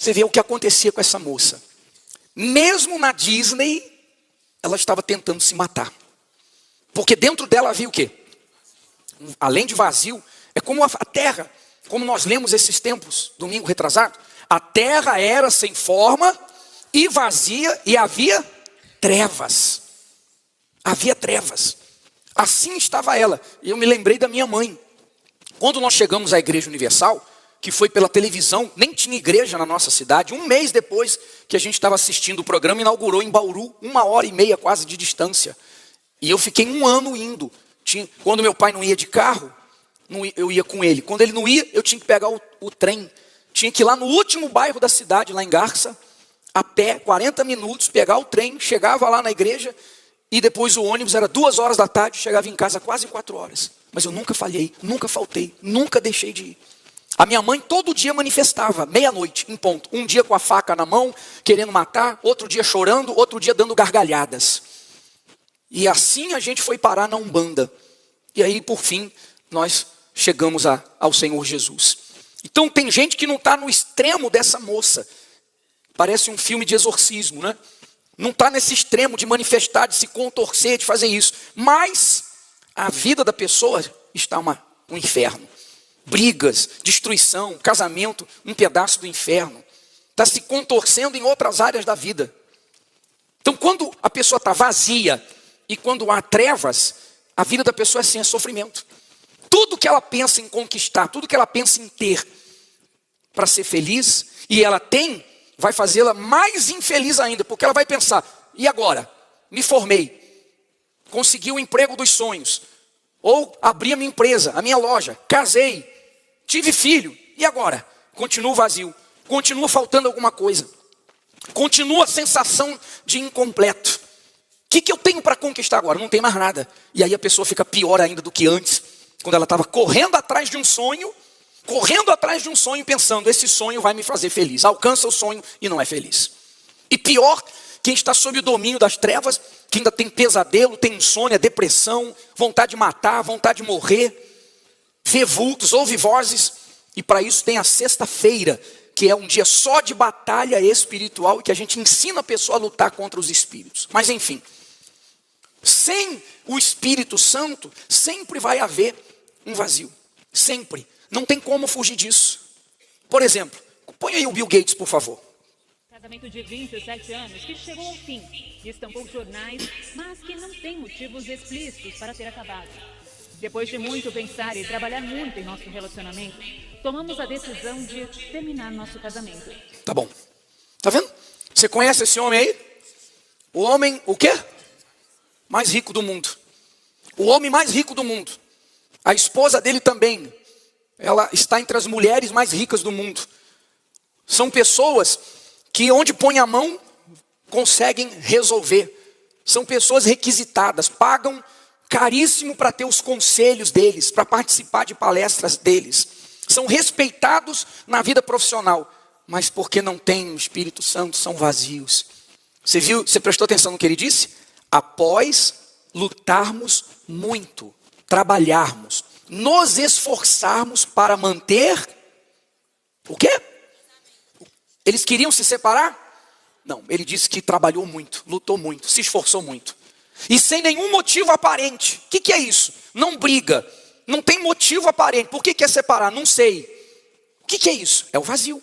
Você vê o que acontecia com essa moça. Mesmo na Disney, ela estava tentando se matar. Porque dentro dela havia o quê? Além de vazio, é como a terra, como nós lemos esses tempos, domingo retrasado. A terra era sem forma e vazia e havia trevas. Havia trevas. Assim estava ela. E eu me lembrei da minha mãe. Quando nós chegamos à Igreja Universal, que foi pela televisão, nem tinha igreja na nossa cidade. Um mês depois que a gente estava assistindo o programa, inaugurou em Bauru, 1h30 quase de distância. E eu fiquei 1 ano indo. Quando meu pai não ia de carro, eu ia com ele. Quando ele não ia, eu tinha que pegar o trem. Tinha que ir lá no último bairro da cidade, lá em Garça, a pé, 40 minutos, pegar o trem, chegava lá na igreja, e depois o ônibus era 2 horas da tarde, chegava em casa quase 4 horas. Mas eu nunca falhei, nunca faltei, nunca deixei de ir. A minha mãe todo dia manifestava, meia-noite, em ponto. Um dia com a faca na mão, querendo matar, outro dia chorando, outro dia dando gargalhadas. E assim a gente foi parar na Umbanda. E aí, por fim, nós chegamos ao Senhor Jesus. Então tem gente que não está no extremo dessa moça. Parece um filme de exorcismo, né? Não está nesse extremo de manifestar, de se contorcer, de fazer isso. Mas a vida da pessoa está um inferno. Brigas, destruição, casamento, um pedaço do inferno. Está se contorcendo em outras áreas da vida. Então quando a pessoa está vazia e quando há trevas, a vida da pessoa assim, é sofrimento. Tudo que ela pensa em conquistar, tudo que ela pensa em ter para ser feliz, e ela tem, vai fazê-la mais infeliz ainda, porque ela vai pensar, e agora? Me formei, consegui o emprego dos sonhos, ou abri a minha empresa, a minha loja, casei, tive filho, e agora? Continuo vazio, continua faltando alguma coisa, continua a sensação de incompleto. O que eu tenho para conquistar agora? Não tem mais nada. E aí a pessoa fica pior ainda do que antes, quando ela estava correndo atrás de um sonho, pensando, esse sonho vai me fazer feliz. Alcança o sonho e não é feliz. E pior, quem está sob o domínio das trevas, que ainda tem pesadelo, tem insônia, depressão, vontade de matar, vontade de morrer, vê vultos, ouve vozes, e para isso tem a sexta-feira, que é um dia só de batalha espiritual, e que a gente ensina a pessoa a lutar contra os espíritos. Mas enfim, sem o Espírito Santo, sempre vai haver um vazio. Sempre. Não tem como fugir disso. Por exemplo, põe aí o Bill Gates, por favor. Casamento de 27 anos que chegou ao fim. Estampou jornais, mas que não tem motivos explícitos para ter acabado. Depois de muito pensar e trabalhar muito em nosso relacionamento, tomamos a decisão de terminar nosso casamento. Tá bom. Tá vendo? Você conhece esse homem aí? O homem, o quê? Mais rico do mundo. O homem mais rico do mundo. A esposa dele também. Ela está entre as mulheres mais ricas do mundo. São pessoas que onde põe a mão, conseguem resolver. São pessoas requisitadas, pagam caríssimo para ter os conselhos deles, para participar de palestras deles. São respeitados na vida profissional, mas porque não têm o Espírito Santo, são vazios. Você viu, você prestou atenção no que ele disse? Após lutarmos muito, trabalharmos, nos esforçarmos para manter o quê? Eles queriam se separar? Não, ele disse que trabalhou muito, lutou muito, se esforçou muito. E sem nenhum motivo aparente. O que é isso? Não briga, não tem motivo aparente. Por que quer separar? Não sei. O que é isso? É o vazio.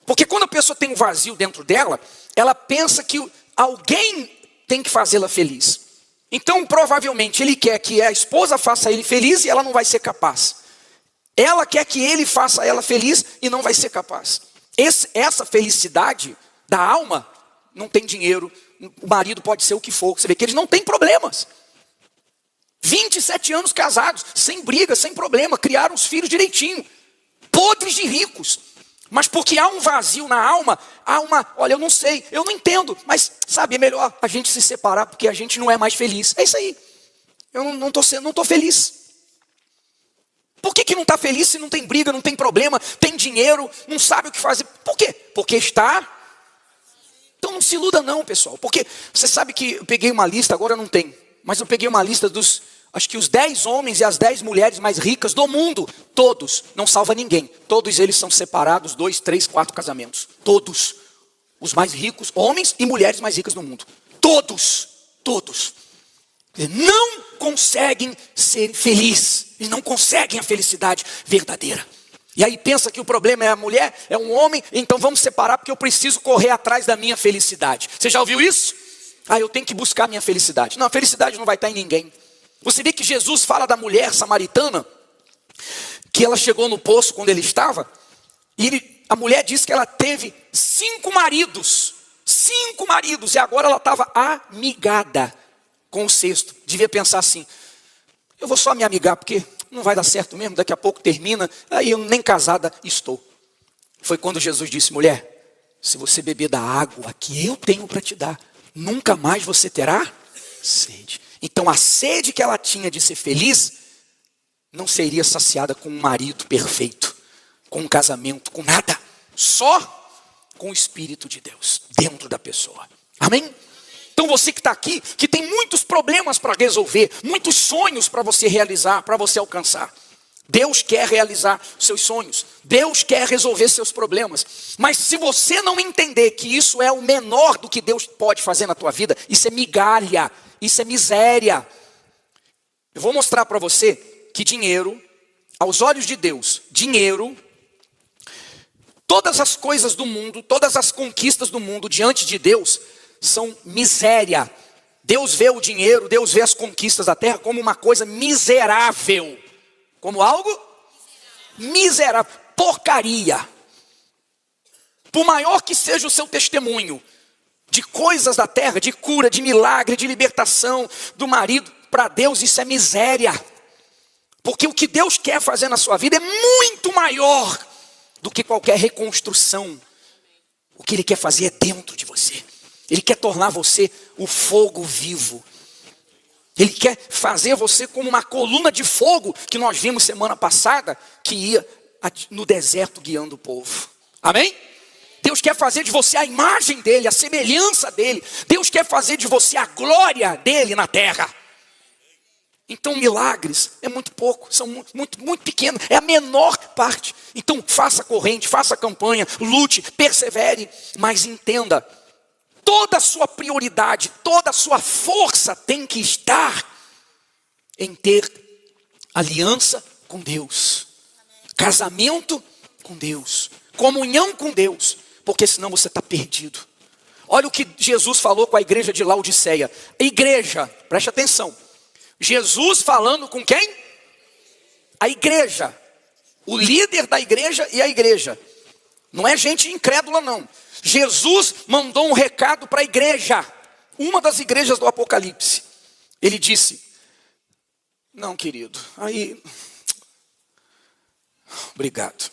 Porque quando a pessoa tem um vazio dentro dela, ela pensa que alguém tem que fazê-la feliz. Então, provavelmente, ele quer que a esposa faça ele feliz e ela não vai ser capaz. Ela quer que ele faça ela feliz e não vai ser capaz. Essa felicidade da alma não tem dinheiro. O marido pode ser o que for. Você vê que eles não têm problemas. 27 anos casados, sem briga, sem problema. Criaram os filhos direitinho. Podres de ricos. Mas porque há um vazio na alma, olha, eu não sei, eu não entendo, mas sabe, é melhor a gente se separar porque a gente não é mais feliz. É isso aí. Eu não estou feliz. Por que não está feliz se não tem briga, não tem problema, tem dinheiro, não sabe o que fazer? Por quê? Porque está. Então não se iluda não, pessoal. Porque você sabe que eu peguei uma lista, agora não tem, mas eu peguei uma lista dos, acho que os 10 homens e as 10 mulheres mais ricas do mundo. Todos, não salva ninguém. Todos eles são separados, 2, 3, 4 casamentos. Todos. Os mais ricos, homens e mulheres mais ricas do mundo. Todos. Não conseguem ser felizes. Eles não conseguem a felicidade verdadeira. E aí pensa que o problema é a mulher, é um homem, então vamos separar porque eu preciso correr atrás da minha felicidade. Você já ouviu isso? Eu tenho que buscar a minha felicidade. Não, a felicidade não vai estar em ninguém. Você vê que Jesus fala da mulher samaritana, que ela chegou no poço quando ele estava, e a mulher disse que ela teve 5 maridos, e agora ela estava amigada com o 6º. Devia pensar assim, eu vou só me amigar, porque não vai dar certo mesmo, daqui a pouco termina, aí eu nem casada estou. Foi quando Jesus disse, mulher, se você beber da água que eu tenho para te dar, nunca mais você terá sede. Então a sede que ela tinha de ser feliz, não seria saciada com um marido perfeito, com um casamento, com nada. Só com o Espírito de Deus dentro da pessoa. Amém? Então você que está aqui, que tem muitos problemas para resolver, muitos sonhos para você realizar, para você alcançar. Deus quer realizar seus sonhos. Deus quer resolver seus problemas. Mas se você não entender que isso é o menor do que Deus pode fazer na tua vida, isso é migalha, isso é miséria. Eu vou mostrar para você que dinheiro, aos olhos de Deus, dinheiro, todas as coisas do mundo, todas as conquistas do mundo diante de Deus são miséria. Deus vê o dinheiro, Deus vê as conquistas da terra como uma coisa miserável. Como algo miserável, porcaria. Por maior que seja o seu testemunho de coisas da terra, de cura, de milagre, de libertação do marido, para Deus isso é miséria. Porque o que Deus quer fazer na sua vida é muito maior do que qualquer reconstrução. O que Ele quer fazer é dentro de você. Ele quer tornar você o fogo vivo. Ele quer fazer você como uma coluna de fogo que nós vimos semana passada, que ia no deserto guiando o povo. Amém? Deus quer fazer de você a imagem dele, a semelhança dele. Deus quer fazer de você a glória dele na terra. Então milagres é muito pouco, são muito pequenos, é a menor parte. Então faça corrente, faça campanha, lute, persevere, mas entenda, toda a sua prioridade, toda a sua força tem que estar em ter aliança com Deus, casamento com Deus, comunhão com Deus, porque senão você está perdido. Olha o que Jesus falou com a igreja de Laodiceia. Igreja, preste atenção. Jesus falando com quem? A igreja. O líder da igreja e a igreja. Não é gente incrédula não. Jesus mandou um recado para a igreja. Uma das igrejas do Apocalipse. Ele disse, não querido, aí, obrigado.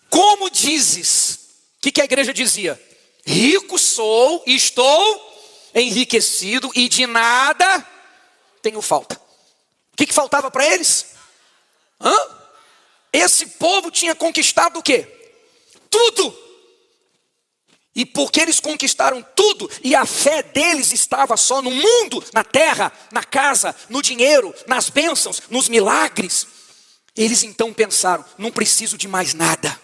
Como dizes? O que a igreja dizia? Rico sou, estou enriquecido e de nada tenho falta. O que faltava para eles? Esse povo tinha conquistado o quê? Tudo. E porque eles conquistaram tudo, e a fé deles estava só no mundo, na terra, na casa, no dinheiro, nas bênçãos, nos milagres, eles então pensaram, não preciso de mais nada.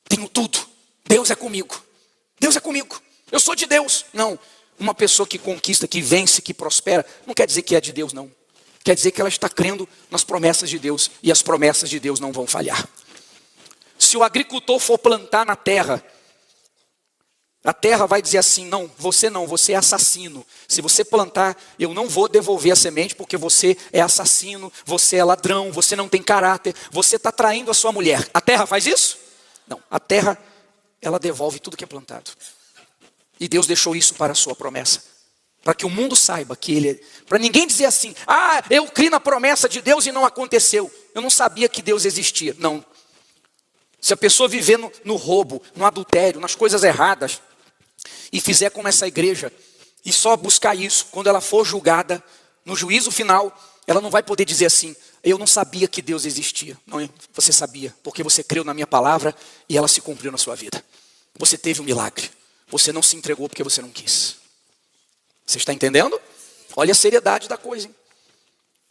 Tenho tudo. Deus é comigo. Deus é comigo. Eu sou de Deus. Não. Uma pessoa que conquista, que vence, que prospera, não quer dizer que é de Deus, não. Quer dizer que ela está crendo nas promessas de Deus. E as promessas de Deus não vão falhar. Se o agricultor for plantar na terra, a terra vai dizer assim, não, você é assassino. Se você plantar, eu não vou devolver a semente, porque você é assassino, você é ladrão, você não tem caráter, você está traindo a sua mulher. A terra faz isso? Não, a terra, ela devolve tudo que é plantado. E Deus deixou isso para a sua promessa. Para que o mundo saiba que Ele é... Para ninguém dizer assim, eu criei na promessa de Deus e não aconteceu. Eu não sabia que Deus existia. Não. Se a pessoa viver no roubo, no adultério, nas coisas erradas, e fizer como essa igreja, e só buscar isso, quando ela for julgada, no juízo final, ela não vai poder dizer assim, eu não sabia que Deus existia. Não, você sabia, porque você creu na minha palavra e ela se cumpriu na sua vida. Você teve um milagre. Você não se entregou porque você não quis. Você está entendendo? Olha a seriedade da coisa, hein?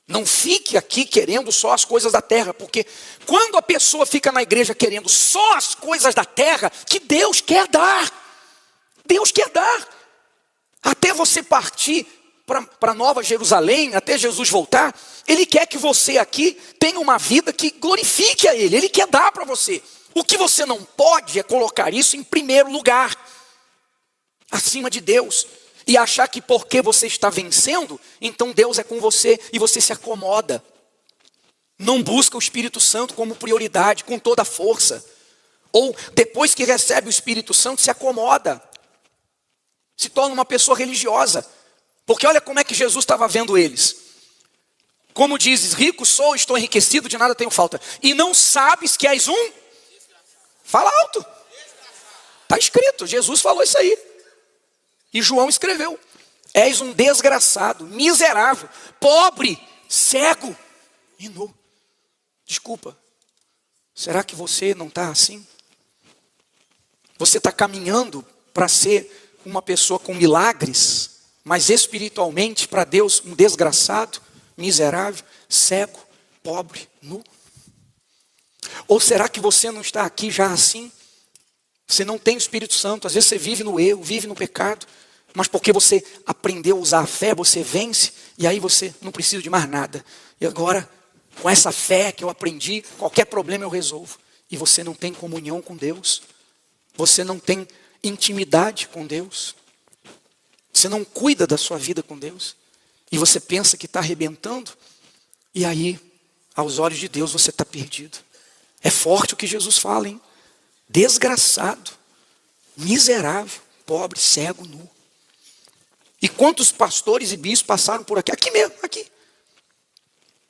Não fique aqui querendo só as coisas da terra, porque quando a pessoa fica na igreja querendo só as coisas da terra, que Deus quer dar. Deus quer dar. Até você partir para Nova Jerusalém, até Jesus voltar, Ele quer que você aqui tenha uma vida que glorifique a Ele. Ele quer dar para você. O que você não pode é colocar isso em primeiro lugar, acima de Deus. E achar que porque você está vencendo, então Deus é com você e você se acomoda. Não busca o Espírito Santo como prioridade, com toda a força. Ou depois que recebe o Espírito Santo, se acomoda. Se torna uma pessoa religiosa. Porque olha como é que Jesus estava vendo eles. Como dizes, rico sou, estou enriquecido, de nada tenho falta. E não sabes que és um? Fala alto. Está escrito, Jesus falou isso aí. E João escreveu: és um desgraçado, miserável, pobre, cego e nu. Desculpa, será que você não está assim? Você está caminhando para ser uma pessoa com milagres, mas espiritualmente para Deus um desgraçado, miserável, cego, pobre, nu? Ou será que você não está aqui já assim? Você não tem o Espírito Santo, às vezes você vive no erro, vive no pecado, mas porque você aprendeu a usar a fé, você vence, e aí você não precisa de mais nada. E agora, com essa fé que eu aprendi, qualquer problema eu resolvo. E você não tem comunhão com Deus, você não tem intimidade com Deus, você não cuida da sua vida com Deus, e você pensa que está arrebentando, e aí, aos olhos de Deus, você está perdido. É forte o que Jesus fala, hein? Desgraçado, miserável, pobre, cego, nu. E quantos pastores e bispos passaram por aqui? Aqui mesmo, aqui.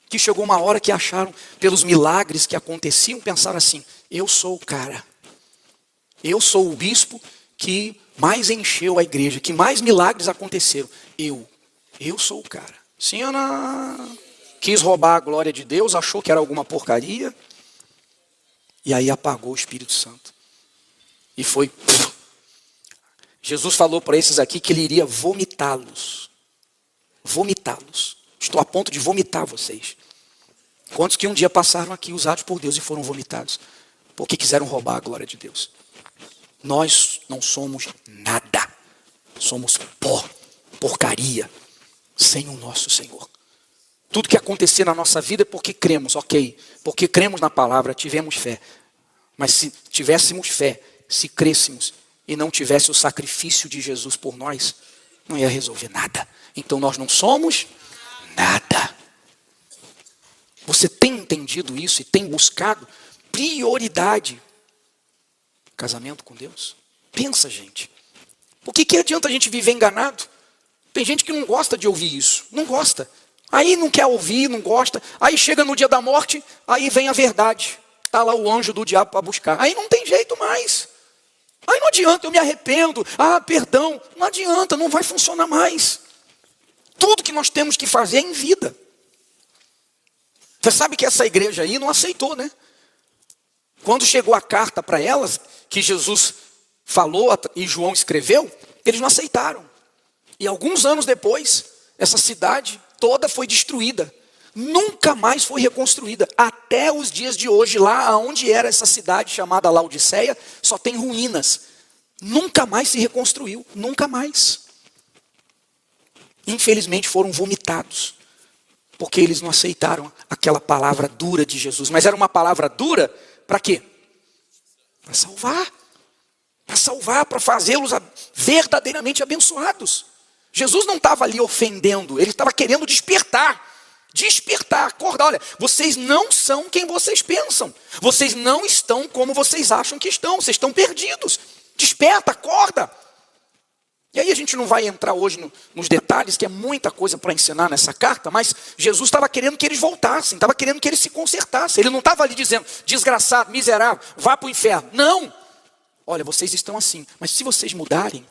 Que chegou uma hora que acharam, pelos milagres que aconteciam, pensaram assim: eu sou o cara. Eu sou o bispo que mais encheu a igreja, que mais milagres aconteceram. Eu sou o cara. Sim, Ana quis roubar a glória de Deus, achou que era alguma porcaria. E aí apagou o Espírito Santo. E foi... Jesus falou para esses aqui que Ele iria vomitá-los. Vomitá-los. Estou a ponto de vomitar vocês. Quantos que um dia passaram aqui usados por Deus e foram vomitados? Porque quiseram roubar a glória de Deus. Nós não somos nada. Somos pó, porcaria, sem o nosso Senhor. Tudo que acontecer na nossa vida é porque cremos, ok. Porque cremos na palavra, tivemos fé. Mas se tivéssemos fé, se crêssemos e não tivesse o sacrifício de Jesus por nós, não ia resolver nada. Então nós não somos nada. Você tem entendido isso e tem buscado prioridade? Casamento com Deus? Pensa, gente. Por que adianta a gente viver enganado? Tem gente que não gosta de ouvir isso. Não gosta. Aí não quer ouvir, não gosta. Aí chega no dia da morte, aí vem a verdade. Está lá o anjo do diabo para buscar. Aí não tem jeito mais. Aí não adianta, eu me arrependo. Ah, perdão. Não adianta, não vai funcionar mais. Tudo que nós temos que fazer é em vida. Você sabe que essa igreja aí não aceitou, né? Quando chegou a carta para elas, que Jesus falou e João escreveu, eles não aceitaram. E alguns anos depois, essa cidade toda foi destruída. Nunca mais foi reconstruída. Até os dias de hoje, lá onde era essa cidade chamada Laodiceia, só tem ruínas. Nunca mais se reconstruiu. Nunca mais. Infelizmente foram vomitados. Porque eles não aceitaram aquela palavra dura de Jesus. Mas era uma palavra dura para quê? Para salvar. Para salvar, para fazê-los verdadeiramente abençoados. Jesus não estava ali ofendendo. Ele estava querendo despertar. Despertar, acordar. Olha, vocês não são quem vocês pensam. Vocês não estão como vocês acham que estão. Vocês estão perdidos. Desperta, acorda. E aí a gente não vai entrar hoje nos detalhes, que é muita coisa para ensinar nessa carta, mas Jesus estava querendo que eles voltassem, estava querendo que eles se consertassem. Ele não estava ali dizendo, desgraçado, miserável, vá para o inferno. Não. Olha, vocês estão assim, mas se vocês mudarem,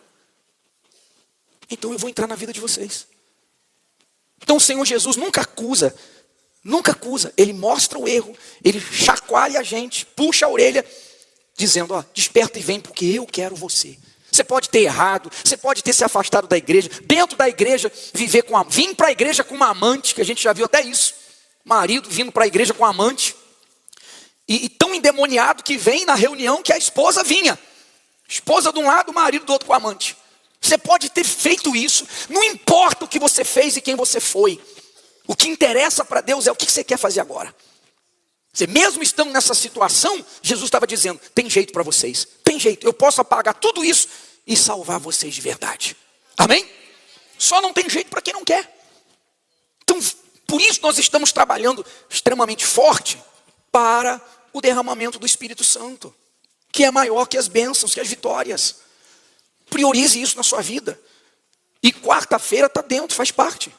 então eu vou entrar na vida de vocês. Então o Senhor Jesus nunca acusa, Ele mostra o erro, Ele chacoalha a gente, puxa a orelha, dizendo, ó, desperta e vem porque eu quero você. Você pode ter errado, você pode ter se afastado da igreja. Dentro da igreja, vim para a igreja com uma amante, que a gente já viu até isso. Marido vindo para a igreja com amante. E tão endemoniado que vem na reunião que a esposa vinha. Esposa de um lado, o marido do outro com amante. Você pode ter feito isso. Não importa o que você fez e quem você foi. O que interessa para Deus é o que você quer fazer agora. Você mesmo estando nessa situação, Jesus estava dizendo, tem jeito para vocês. Tem jeito, eu posso apagar tudo isso e salvar vocês de verdade. Amém? Só não tem jeito para quem não quer. Então, por isso nós estamos trabalhando extremamente forte para o derramamento do Espírito Santo, que é maior que as bênçãos, que as vitórias. Priorize isso na sua vida. E quarta-feira está dentro, faz parte.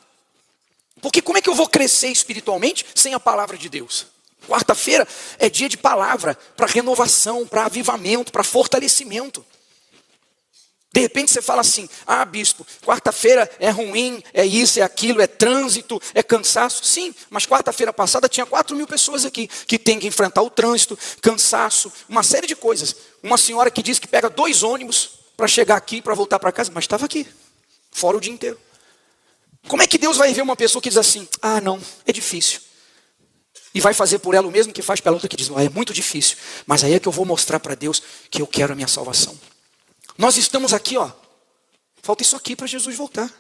Porque como é que eu vou crescer espiritualmente sem a palavra de Deus? Quarta-feira é dia de palavra para renovação, para avivamento, para fortalecimento. De repente você fala assim, bispo, quarta-feira é ruim, é isso, é aquilo, é trânsito, é cansaço. Sim, mas quarta-feira passada tinha 4.000 pessoas aqui que tem que enfrentar o trânsito, cansaço, uma série de coisas. Uma senhora que diz que pega 2 ônibus para chegar aqui, para voltar para casa, mas estava aqui, fora o dia inteiro. Como é que Deus vai ver uma pessoa que diz assim, não, é difícil. E vai fazer por ela o mesmo que faz pela outra que diz, é muito difícil. Mas aí é que eu vou mostrar para Deus que eu quero a minha salvação. Nós estamos aqui, falta isso aqui para Jesus voltar.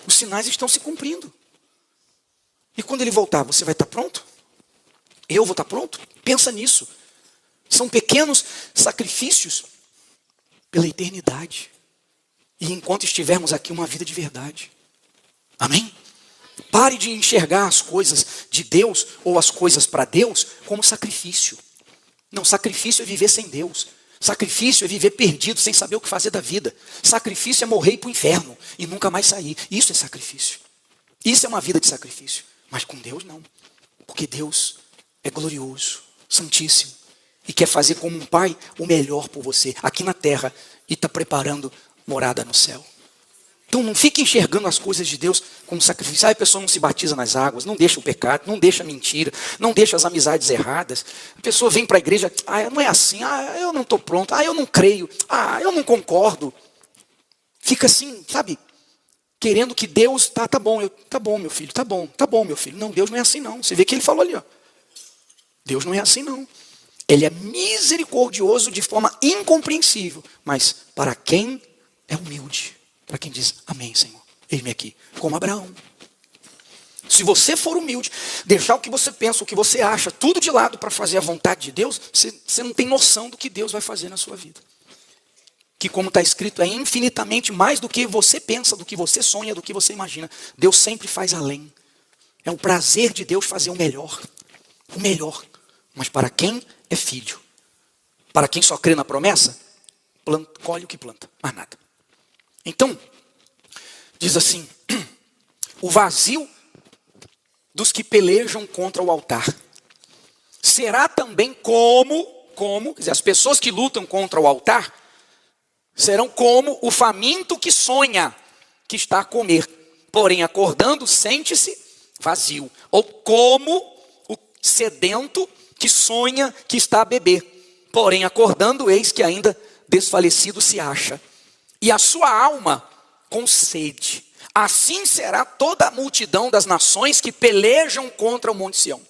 Os sinais estão se cumprindo. E quando ele voltar, você vai estar pronto? Eu vou estar pronto? Pensa nisso. São pequenos sacrifícios pela eternidade. E enquanto estivermos aqui, uma vida de verdade. Amém? Pare de enxergar as coisas de Deus ou as coisas para Deus como sacrifício. Não, sacrifício é viver sem Deus. Sacrifício é viver perdido, sem saber o que fazer da vida. Sacrifício é morrer e ir para o inferno e nunca mais sair. Isso é sacrifício. Isso é uma vida de sacrifício. Mas com Deus não. Porque Deus é glorioso, santíssimo. E quer fazer como um pai o melhor por você aqui na terra. E está preparando morada no céu. Então não fique enxergando as coisas de Deus como sacrifício. A pessoa não se batiza nas águas, não deixa o pecado, não deixa a mentira, não deixa as amizades erradas. A pessoa vem para a igreja, não é assim, eu não estou pronto, eu não creio, eu não concordo. Fica assim, sabe, querendo que Deus, tá bom, tá bom meu filho, tá bom meu filho. Não, Deus não é assim não. Você vê que ele falou ali, Deus não é assim não. Ele é misericordioso de forma incompreensível, mas para quem é humilde. Para quem diz, amém, Senhor, eis-me aqui, como Abraão. Se você for humilde, deixar o que você pensa, o que você acha, tudo de lado para fazer a vontade de Deus, você não tem noção do que Deus vai fazer na sua vida. Que como está escrito, é infinitamente mais do que você pensa, do que você sonha, do que você imagina. Deus sempre faz além. É um prazer de Deus fazer o melhor. O melhor. Mas para quem é filho, para quem só crê na promessa, colhe o que planta, mais nada. Então, diz assim, o vazio dos que pelejam contra o altar será também quer dizer, as pessoas que lutam contra o altar serão como o faminto que sonha que está a comer, porém acordando sente-se vazio, ou como o sedento que sonha que está a beber, porém acordando eis que ainda desfalecido se acha. E a sua alma com sede. Assim será toda a multidão das nações que pelejam contra o Monte Sião.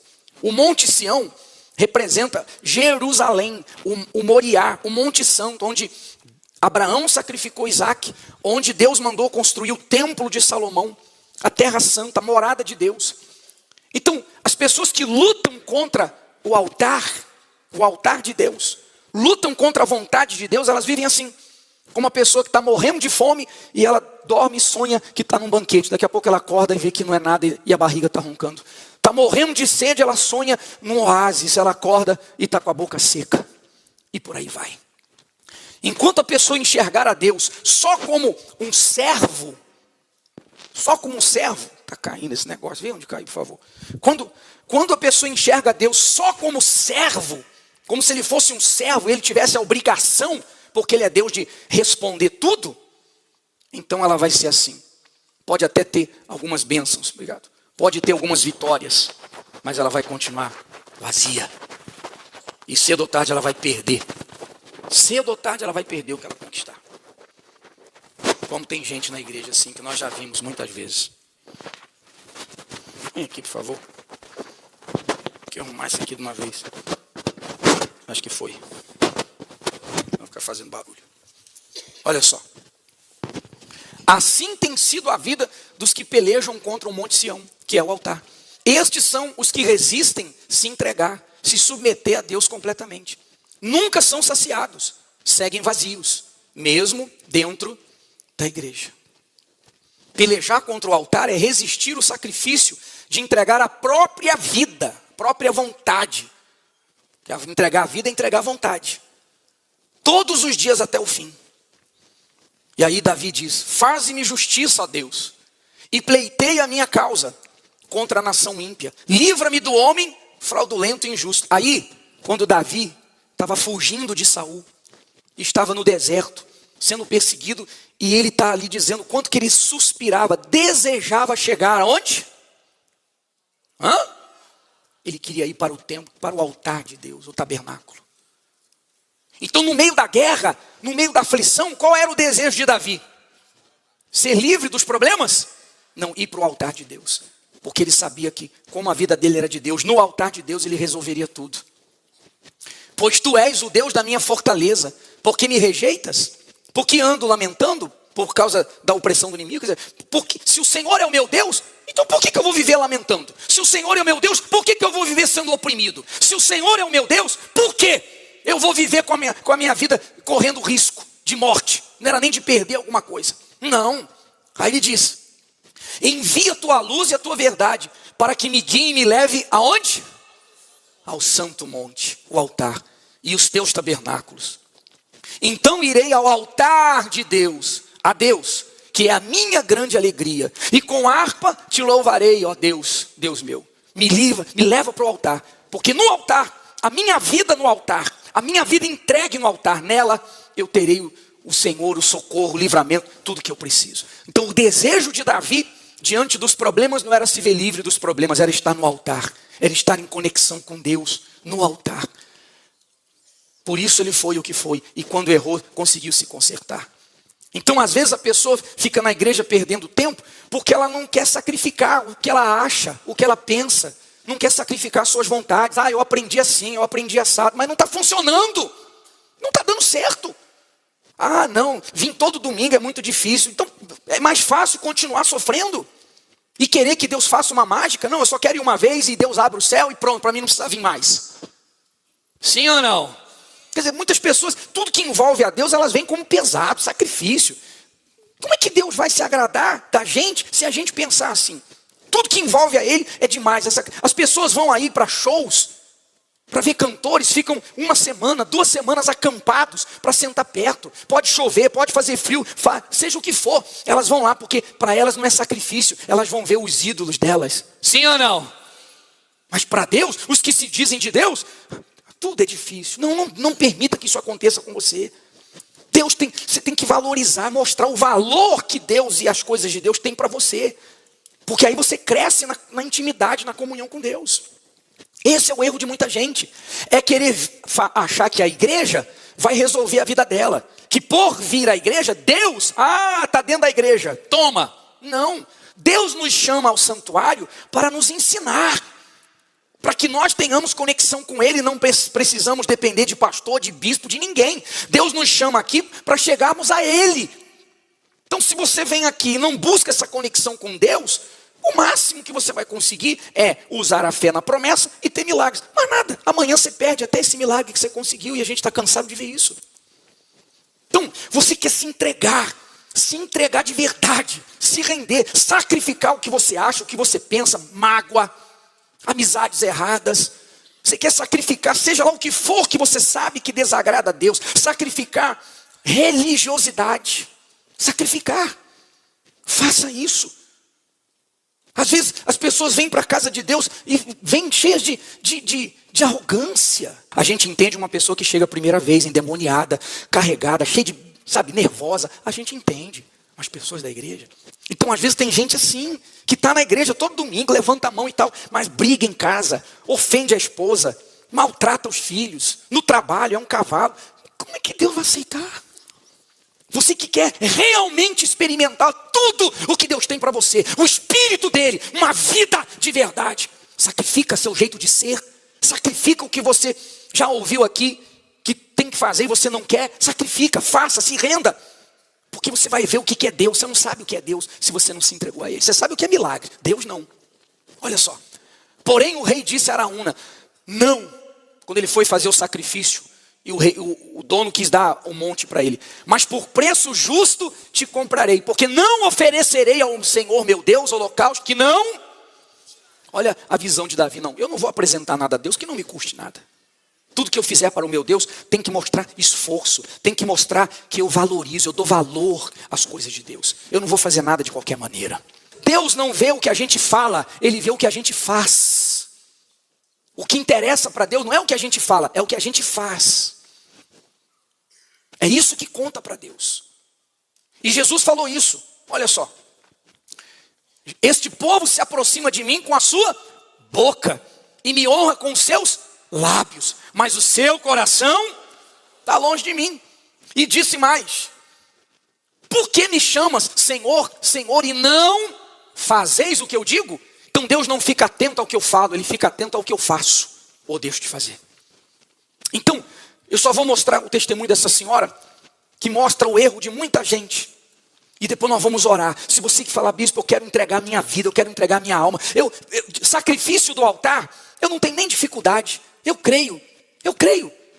O Monte Sião representa Jerusalém, o Moriá, o Monte Santo, onde Abraão sacrificou Isaac, onde Deus mandou construir o templo de Salomão, a terra santa, a morada de Deus. Então, as pessoas que lutam contra o altar de Deus, lutam contra a vontade de Deus, elas vivem assim. Como uma pessoa que está morrendo de fome e ela dorme e sonha que está num banquete. Daqui a pouco ela acorda e vê que não é nada e a barriga está roncando. Está morrendo de sede, ela sonha num oásis. Ela acorda e está com a boca seca. E por aí vai. Enquanto a pessoa enxergar a Deus só como um servo. Está caindo esse negócio. Vê onde cai, por favor. Quando a pessoa enxerga a Deus só como servo, como se ele fosse um servo e ele tivesse a obrigação, porque ele é Deus de responder tudo, então ela vai ser assim. Pode até ter algumas bênçãos, obrigado. Pode ter algumas vitórias, mas ela vai continuar vazia. E cedo ou tarde ela vai perder. Cedo ou tarde ela vai perder o que ela conquistar. Como tem gente na igreja assim, que nós já vimos muitas vezes. Vem aqui, por favor. Deixa eu arrumar isso aqui de uma vez. Acho que foi. Vou ficar fazendo barulho. Olha só. Assim tem sido a vida dos que pelejam contra o Monte Sião, que é o altar. Estes são os que resistem se entregar, se submeter a Deus completamente. Nunca são saciados, seguem vazios, mesmo dentro da igreja. Pelejar contra o altar é resistir o sacrifício de entregar a própria vida, a própria vontade. Entregar a vida é entregar a vontade. Todos os dias até o fim. E aí Davi diz: faze-me justiça, ó Deus, e pleiteia a minha causa contra a nação ímpia. Livra-me do homem fraudulento e injusto. Aí, quando Davi estava fugindo de Saul, estava no deserto, sendo perseguido, e ele está ali dizendo quanto que ele suspirava, desejava chegar aonde? Ele queria ir para o templo, para o altar de Deus, o tabernáculo. Então, no meio da guerra, no meio da aflição, qual era o desejo de Davi? Ser livre dos problemas? Não, ir para o altar de Deus. Porque ele sabia que, como a vida dele era de Deus, no altar de Deus ele resolveria tudo. Pois tu és o Deus da minha fortaleza. Por que me rejeitas? Porque ando lamentando por causa da opressão do inimigo? Quer dizer, porque, se o Senhor é o meu Deus, então por que eu vou viver lamentando? Se o Senhor é o meu Deus, por que eu vou viver sendo oprimido? Se o Senhor é o meu Deus, por que eu vou viver com a minha vida correndo risco de morte? Não era nem de perder alguma coisa. Não. Aí ele diz: envia a tua luz e a tua verdade, para que me guie e me leve aonde? Ao santo monte, o altar, e os teus tabernáculos. Então irei ao altar de Deus, a Deus, que é a minha grande alegria, e com harpa te louvarei, ó Deus, Deus meu. Me leva para o altar, porque no altar, a minha vida no altar, a minha vida entregue no altar, nela eu terei o Senhor, o socorro, o livramento, tudo que eu preciso. Então o desejo de Davi, diante dos problemas, não era se ver livre dos problemas, era estar no altar, era estar em conexão com Deus, no altar. Por isso ele foi o que foi, e quando errou, conseguiu se consertar. Então às vezes a pessoa fica na igreja perdendo tempo, porque ela não quer sacrificar o que ela acha, o que ela pensa, não quer sacrificar suas vontades. Eu aprendi assim, eu aprendi assado, mas não está funcionando, não está dando certo. Não, vir todo domingo é muito difícil, então é mais fácil continuar sofrendo e querer que Deus faça uma mágica. Não, eu só quero ir uma vez e Deus abre o céu e pronto, para mim não precisa vir mais. Sim ou não? Quer dizer, muitas pessoas, tudo que envolve a Deus, elas veem como pesado, sacrifício. Como é que Deus vai se agradar da gente se a gente pensar assim? Tudo que envolve a Ele é demais. As pessoas vão aí para shows, para ver cantores, ficam 1 semana, 2 semanas acampados para sentar perto. Pode chover, pode fazer frio, seja o que for. Elas vão lá porque para elas não é sacrifício. Elas vão ver os ídolos delas. Sim ou não? Mas para Deus, os que se dizem de Deus, tudo é difícil. Não permita que isso aconteça com você. Você tem que valorizar, mostrar o valor que Deus e as coisas de Deus têm para você. Porque aí você cresce na intimidade, na comunhão com Deus. Esse é o erro de muita gente. É querer achar que a igreja vai resolver a vida dela. Que por vir à igreja, Deus, está dentro da igreja, toma. Não, Deus nos chama ao santuário para nos ensinar. Para que nós tenhamos conexão com Ele, não precisamos depender de pastor, de bispo, de ninguém. Deus nos chama aqui para chegarmos a Ele. Então se você vem aqui e não busca essa conexão com Deus, o máximo que você vai conseguir é usar a fé na promessa e ter milagres. Mas nada, amanhã você perde até esse milagre que você conseguiu e a gente está cansado de ver isso. Então, você quer se entregar de verdade, se render, sacrificar o que você acha, o que você pensa, mágoa, amizades erradas. Você quer sacrificar, seja lá o que for que você sabe que desagrada a Deus, sacrificar religiosidade, sacrificar, faça isso. Às vezes as pessoas vêm para a casa de Deus e vêm cheias de arrogância. A gente entende uma pessoa que chega a primeira vez endemoniada, carregada, cheia de, nervosa. A gente entende as pessoas da igreja. Então às vezes tem gente assim, que está na igreja todo domingo, levanta a mão e tal, mas briga em casa, ofende a esposa, maltrata os filhos, no trabalho é um cavalo. Como é que Deus vai aceitar? Você que quer realmente experimentar tudo o que Deus tem para você, o Espírito dele, uma vida de verdade, sacrifica seu jeito de ser, sacrifica o que você já ouviu aqui, que tem que fazer e você não quer, sacrifica, faça, se renda, porque você vai ver o que é Deus. Você não sabe o que é Deus se você não se entregou a ele. Você sabe o que é milagre, Deus não. Olha só, porém o rei disse a Araúna, não, quando ele foi fazer o sacrifício, e o dono quis dar um monte para ele, mas por preço justo te comprarei, porque não oferecerei ao Senhor meu Deus holocausto que não, olha a visão de Davi, não, eu não vou apresentar nada a Deus que não me custe nada. Tudo que eu fizer para o meu Deus tem que mostrar esforço, tem que mostrar que eu valorizo, eu dou valor às coisas de Deus. Eu não vou fazer nada de qualquer maneira. Deus não vê o que a gente fala, ele vê o que a gente faz. O que interessa para Deus não é o que a gente fala, é o que a gente faz. É isso que conta para Deus. E Jesus falou isso, olha só. Este povo se aproxima de mim com a sua boca e me honra com os seus lábios, mas o seu coração está longe de mim. E disse mais, por que me chamas Senhor, Senhor, e não fazeis o que eu digo? Então Deus não fica atento ao que eu falo, ele fica atento ao que eu faço, ou deixo de fazer. Então, eu só vou mostrar o testemunho dessa senhora, que mostra o erro de muita gente. E depois nós vamos orar. Se você que falar, bispo, eu quero entregar minha vida, eu quero entregar minha alma. Sacrifício do altar, eu não tenho nem dificuldade. Eu creio.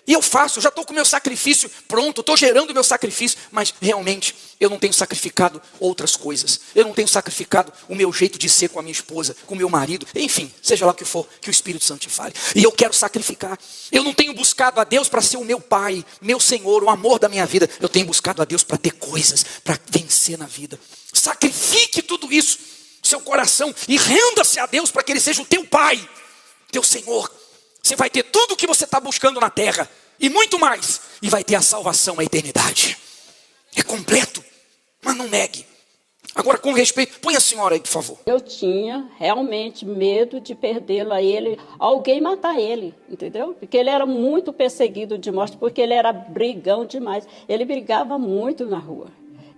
E eu faço, eu já estou com o meu sacrifício pronto, estou gerando o meu sacrifício. Mas realmente, eu não tenho sacrificado outras coisas. Eu não tenho sacrificado o meu jeito de ser com a minha esposa, com o meu marido. Enfim, seja lá o que for, que o Espírito Santo te fale. E eu quero sacrificar. Eu não tenho buscado a Deus para ser o meu pai, meu Senhor, o amor da minha vida. Eu tenho buscado a Deus para ter coisas, para vencer na vida. Sacrifique tudo isso, seu coração, e renda-se a Deus para que Ele seja o teu pai, teu Senhor. Você vai ter tudo o que você está buscando na terra, e muito mais, e vai ter a salvação, a eternidade. É completo, mas não negue. Agora, com respeito, põe a senhora aí, por favor. Eu tinha realmente medo de perdê-lo a ele, alguém matar ele, entendeu? Porque ele era muito perseguido de morte, porque ele era brigão demais. Ele brigava muito na rua.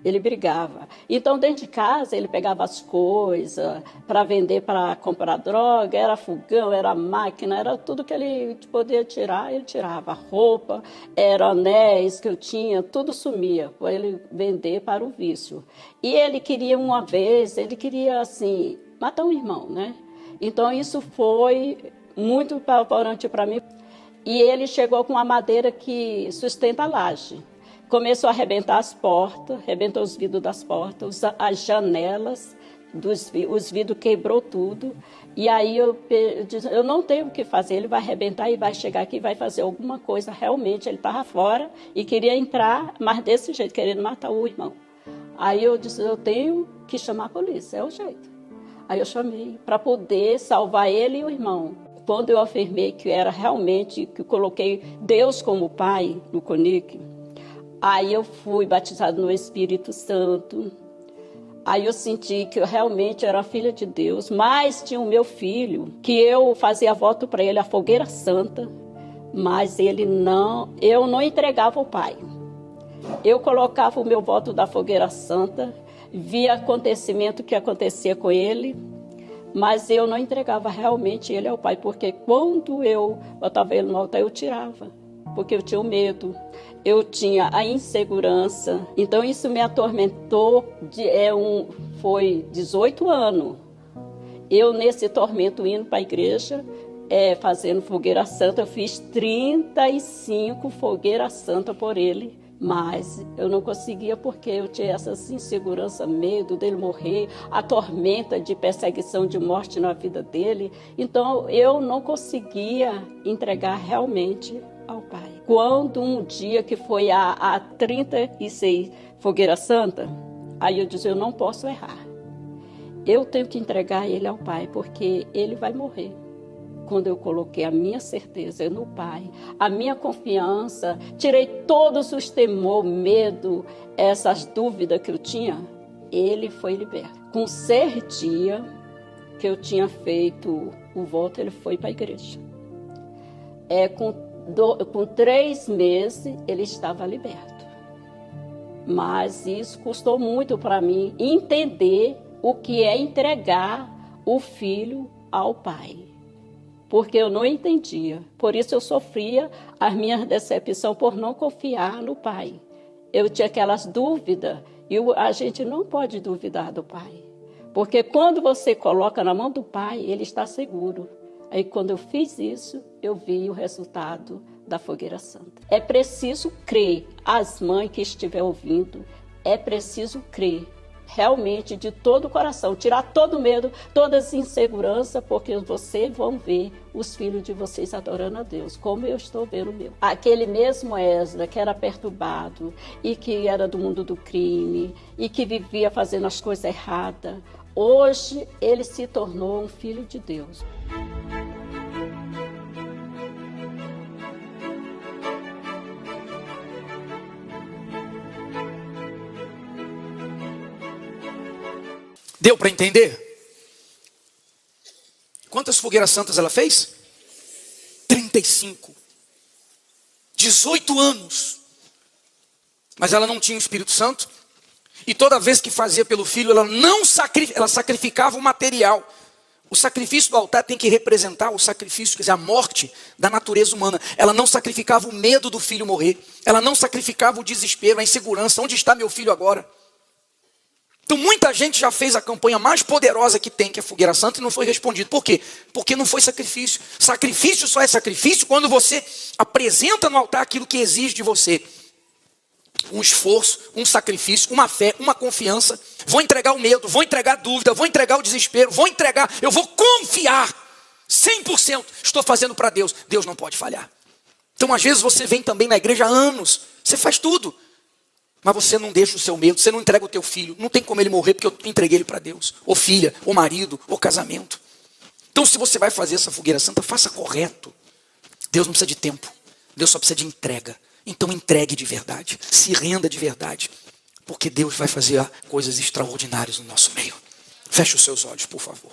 Ele brigava. Então, dentro de casa, ele pegava as coisas para vender, para comprar droga, era fogão, era máquina, era tudo que ele podia tirar, ele tirava. Roupa, era anéis que eu tinha, tudo sumia para ele vender para o vício. E ele queria uma vez, ele queria, assim, matar um irmão, né? Então, isso foi muito apavorante para mim. E ele chegou com uma madeira que sustenta a laje. Começou a arrebentar as portas, arrebentou os vidros das portas, as janelas, os vidros quebrou tudo. E aí eu disse, eu não tenho o que fazer, ele vai arrebentar e vai chegar aqui e vai fazer alguma coisa. Realmente, ele estava fora e queria entrar, mas desse jeito, querendo matar o irmão. Aí eu disse, eu tenho que chamar a polícia, é o jeito. Aí eu chamei para poder salvar ele e o irmão. Quando eu afirmei que era realmente, que coloquei Deus como pai no CONIC, aí eu fui batizado no Espírito Santo. Aí eu senti que eu realmente era filha de Deus. Mas tinha o meu filho, que eu fazia voto para ele, a fogueira santa. Mas eu não entregava o pai. Eu colocava o meu voto da fogueira santa, via acontecimento que acontecia com ele. Mas eu não entregava realmente ele ao pai. Porque quando eu botava ele no altar, eu tirava. Porque eu tinha o medo. Eu tinha a insegurança, então isso me atormentou, foi 18 anos. Eu nesse tormento indo para a igreja, fazendo fogueira santa, eu fiz 35 fogueiras santas por ele, mas eu não conseguia porque eu tinha essa insegurança, medo dele morrer, a tormenta de perseguição de morte na vida dele, então eu não conseguia entregar realmente ao pai. Quando um dia que foi a 36 fogueira santa, aí eu disse, eu não posso errar. Eu tenho que entregar ele ao pai, porque ele vai morrer. Quando eu coloquei a minha certeza no pai, a minha confiança, tirei todos os temor, medo, essas dúvidas que eu tinha, ele foi liberto. Com 6 dias que eu tinha feito o voto, ele foi para a igreja. Com 3 meses, ele estava liberto. Mas isso custou muito para mim entender o que é entregar o filho ao pai. Porque eu não entendia. Por isso eu sofria a minha decepção por não confiar no pai. Eu tinha aquelas dúvidas e a gente não pode duvidar do pai. Porque quando você coloca na mão do pai, ele está seguro. Aí quando eu fiz isso, eu vi o resultado da Fogueira Santa. É preciso crer, as mães que estiver ouvindo, é preciso crer, realmente de todo o coração, tirar todo o medo, toda essa insegurança, porque vocês vão ver os filhos de vocês adorando a Deus, como eu estou vendo o meu. Aquele mesmo Esdras que era perturbado e que era do mundo do crime e que vivia fazendo as coisas erradas, hoje ele se tornou um filho de Deus. Deu para entender? Quantas fogueiras santas ela fez? 35. 18 anos. Mas ela não tinha o Espírito Santo. E toda vez que fazia pelo filho, ela sacrificava o material. O sacrifício do altar tem que representar o sacrifício, quer dizer, a morte da natureza humana. Ela não sacrificava o medo do filho morrer. Ela não sacrificava o desespero, a insegurança. Onde está meu filho agora? Então muita gente já fez a campanha mais poderosa que tem, que é a Fogueira Santa, e não foi respondido. Por quê? Porque não foi sacrifício. Sacrifício só é sacrifício quando você apresenta no altar aquilo que exige de você. Um esforço, um sacrifício, uma fé, uma confiança. Vou entregar o medo, vou entregar a dúvida, vou entregar o desespero, eu vou confiar 100%. Estou fazendo para Deus. Deus não pode falhar. Então às vezes você vem também na igreja há anos, você faz tudo. Mas você não deixa o seu medo, você não entrega o teu filho. Não tem como ele morrer porque eu entreguei ele para Deus. Ou filha, ou marido, ou casamento. Então se você vai fazer essa Fogueira Santa, faça correto. Deus não precisa de tempo. Deus só precisa de entrega. Então entregue de verdade. Se renda de verdade. Porque Deus vai fazer coisas extraordinárias no nosso meio. Feche os seus olhos, por favor.